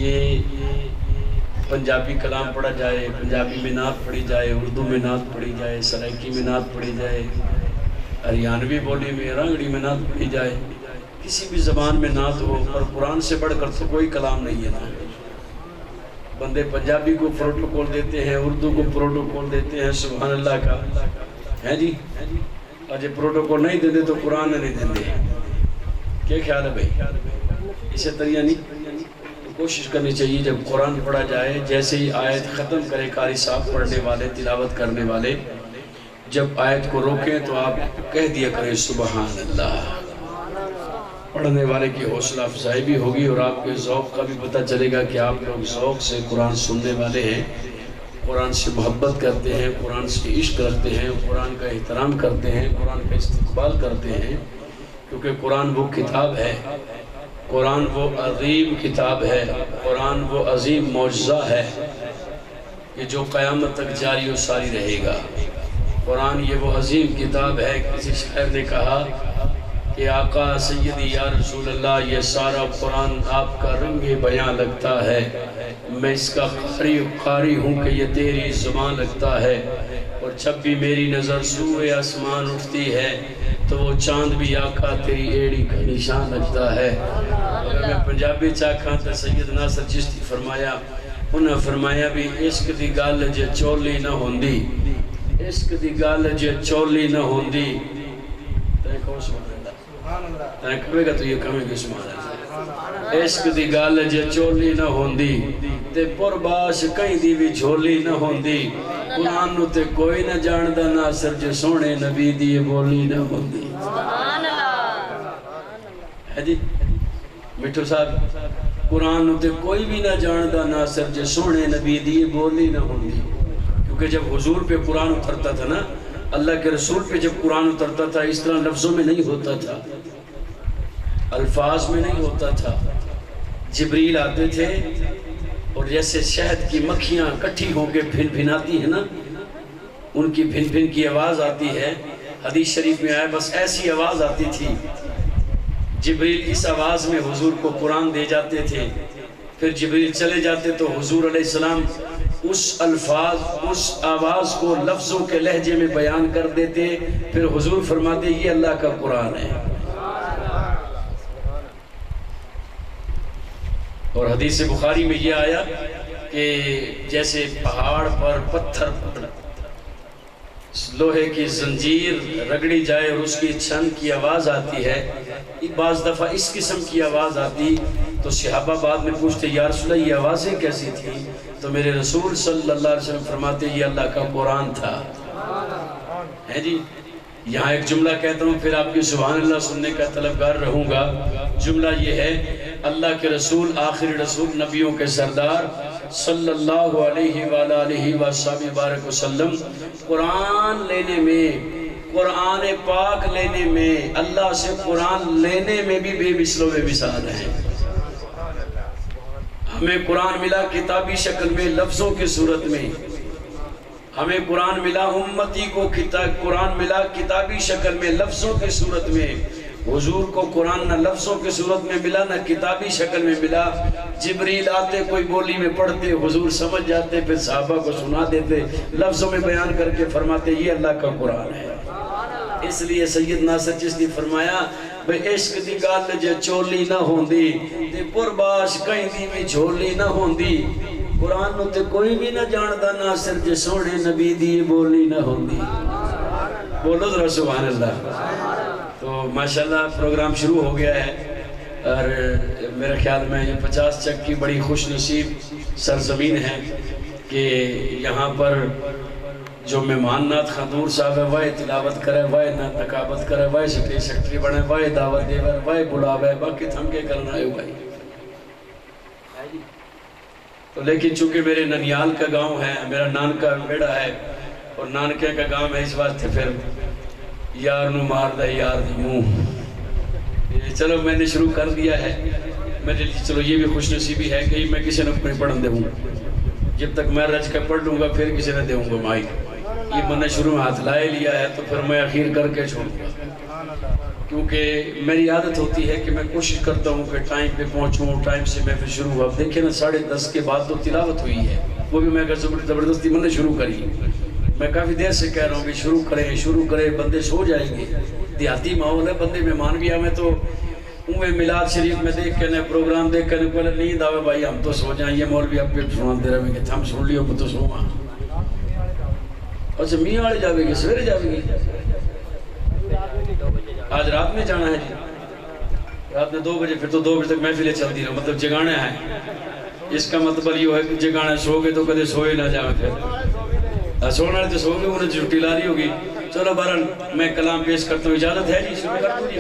یہ پنجابی کلام پڑھا جائے، پنجابی میں نعت پڑھی جائے، اردو میں نعت پڑھی جائے، سرائکی میں نعت پڑھی جائے، ہریانوی بولی میں، رانگڑی میں نعت پڑھی جائے، کسی بھی زبان میں نعت ہو، پر قرآن سے بڑھ کر تو کوئی کلام نہیں ہے نا۔ بندے پنجابی کو پروٹوکول دیتے ہیں، اردو کو پروٹوکول دیتے ہیں، سبحان اللہ کا ہے جی۔ اور جب پروٹوکول نہیں دیتے تو قرآن نہیں دیتے، کیا خیال ہے بھائی؟ اسے طریقہ نہیں، کوشش کرنی چاہیے جب قرآن پڑھا جائے، جیسے ہی آیت ختم کرے قاری صاحب پڑھنے والے، تلاوت کرنے والے، جب آیت کو روکیں تو آپ کہہ دیا کریں سبحان اللہ۔ پڑھنے والے کی حوصلہ افزائی بھی ہوگی اور آپ کے ذوق کا بھی پتہ چلے گا کہ آپ لوگ ذوق سے قرآن سننے والے ہیں، قرآن سے محبت کرتے ہیں، قرآن سے عشق رکھتے ہیں، قرآن کا احترام کرتے ہیں، قرآن کا استقبال کرتے ہیں، کیونکہ قرآن وہ کتاب ہے، قرآن وہ عظیم کتاب ہے، قرآن وہ عظیم معجزہ ہے کہ جو قیامت تک جاری و ساری رہے گا۔ قرآن یہ وہ عظیم کتاب ہے، کسی شاعر نے کہا کہ آقا سیدی یا رسول اللہ، یہ سارا قرآن آپ کا رنگ بیاں لگتا ہے، میں اس کا قاری ہوں کہ یہ تیری زبان لگتا ہے، اور جب بھی میری نظر سوئے آسمان اٹھتی ہے تو وہ چاند بھی آقا تیری ایڑی کا نشان لگتا ہے۔ اگر میں پنجابی چاکھاں تو سید ناصر چشتی فرمایا، انہاں فرمایا بھی عشق دی گل جے چولی نہ ہوندی، عشق دی گل جے چولی نہ ہوندی، تیرے کو سبحان اللہ، تیرے کھوے گا تو یہ کمیں گے سبحان اللہ۔ عشق دی گل جے چولی نہ ہوندی تے پرباش کہیں دی بھی جھولی نہ ہوندی، قرآن نو تے کوئی نہ جاندہ ناصر جے سونے نبی دی بولی نہ ہوندی۔ ہے جی مٹھو صاحب، قرآن نو تے کوئی بھی نہ جاندہ ناصر جے سونے نبی دی بولی نہ ہوندی، کیونکہ جب حضور پہ قرآن اترتا تھا نا، اللہ کے رسول پہ جب قرآن اترتا تھا، اس طرح لفظوں میں نہیں ہوتا تھا، الفاظ میں نہیں ہوتا تھا۔ جبریل آتے تھے اور جیسے شہد کی مکھیاں کٹھی ہو کے بھن بھناتی ہیں نا، ان کی بھن بھن کی آواز آتی ہے، حدیث شریف میں آیا بس ایسی آواز آتی تھی، جبریل اس آواز میں حضور کو قرآن دے جاتے تھے، پھر جبریل چلے جاتے تو حضور علیہ السلام اس الفاظ، اس آواز کو لفظوں کے لہجے میں بیان کر دیتے، پھر حضور فرماتے یہ اللہ کا قرآن ہے۔ اور حدیث بخاری میں یہ آیا کہ جیسے پہاڑ پر پتھر پر لوہے کی زنجیر رگڑی جائے اور اس کی چھن کی آواز آتی ہے، بعض دفعہ اس قسم کی آواز آتی تو صحابہ بعد میں پوچھتے یا رسول اللہ یہ آوازیں کیسی تھیں؟ تو میرے رسول صلی اللہ علیہ وسلم فرماتے یہ اللہ کا قرآن تھا۔ ہے جی، یہاں ایک جملہ کہتا ہوں پھر آپ کی سبحان اللہ سننے کا طلبگار رہوں گا۔ جملہ یہ ہے، اللہ کے رسول آخری رسول نبیوں کے سردار صلی اللہ علیہ وآلہ وآلہ وسلم قرآن لینے میں، قرآن پاک لینے میں، اللہ سے قرآن لینے میں بھی بے مثل و بے مثال ہیں۔ ہمیں قرآن ملا کتابی شکل میں، لفظوں کی صورت میں، ہمیں قرآن ملا امتی کو قرآن ملا کتابی شکل میں، لفظوں کی صورت میں۔ حضور کو قرآن نہ لفظوں کی صورت میں ملا نہ کتابی شکل میں ملا، جبریل آتے کوئی بولی میں پڑھتے، حضور سمجھ جاتے، پھر صحابہ کو سنا دیتے، لفظوں میں بیان کر کے فرماتے یہ اللہ کا قرآن ہے۔ اس لیے سید ناصر چشتی فرمایا بے عشق دی گل جے چولی نہ ہوندی تے پرباش کہیں دی بھی جھولی نہ ہوندی، قرآن نو تے کوئی بھی نہ جاندہ ناصر جے سونے نبی دی بولی نہ ہوندی۔ بولو ذرا سبحان اللہ۔ تو ماشاءاللہ پروگرام شروع ہو گیا ہے اور میرے خیال میں یہ 50 چک کی بڑی خوش نصیب سرزمین ہے کہ یہاں پر جو مہمان نات خندور صاحب ہے وہ تلاوت کرے، وہ نقابت کرے، وہ سیکٹری بنے، وہ دعوت دے، وہ بلاوے، باقی تھم کے کرنا ہے بھائی۔ تو لیکن چونکہ میرے ننیال کا گاؤں ہے، میرا نانکا بیڑا ہے اور نانکے کا گاؤں ہے، اس واسطے پھر یار نو مار دے یار دی منہ، چلو میں نے شروع کر دیا ہے۔ میرے لیے چلو یہ بھی خوش نصیبی ہے کہ میں کسی نے اپنے پڑھن دے ہوں، جب تک میں رج کے پڑھ لوں گا پھر کسی نے دے ہوں گا مائک۔ یہ میں نے شروع میں ہاتھ لائے لیا ہے تو پھر میں اخیر کر کے چھوڑوں گا، کیونکہ میری عادت ہوتی ہے کہ میں کوشش کرتا ہوں کہ ٹائم پہ پہنچوں، ٹائم سے میں پھر شروع ہوا. اب دیکھیں نا 10:30 کے بعد تو تلاوت ہوئی ہے، وہ بھی میں زبردستی میں نے شروع کری. میں کافی دیر سے کہہ رہا ہوں کہ شروع کریں، بندے سو جائیں گے. دیہاتی ماحول ہے، بندے مہمان بھی آئے تو میلاد شریف میں دیکھ کے پروگرام دیکھ کے پہلے نیند آوے بھائی ہم تو سو جائیں. یہ مولوی اب سناتے رہے کہ ہم سن لیو تو سو. اچھا میاں والے جاوے گے، سویرے جاوے گے؟ آج رات میں جانا ہے جی، رات میں 2 بجے. پھر تو 2 بجے تک محفلیں چلتی رہا، مطلب جگانا ہے. اس کا مطلب یہ ہے کہ جگانا سو گے تو کدے سوئے نہ جاوے. پھر سونے والے تو سو گے، انہیں چھٹی لا رہی ہوگی. چلو بہرحال میں کلام پیش کرتا ہوں، اجازت ہے جی؟ شروع کر دوں جی.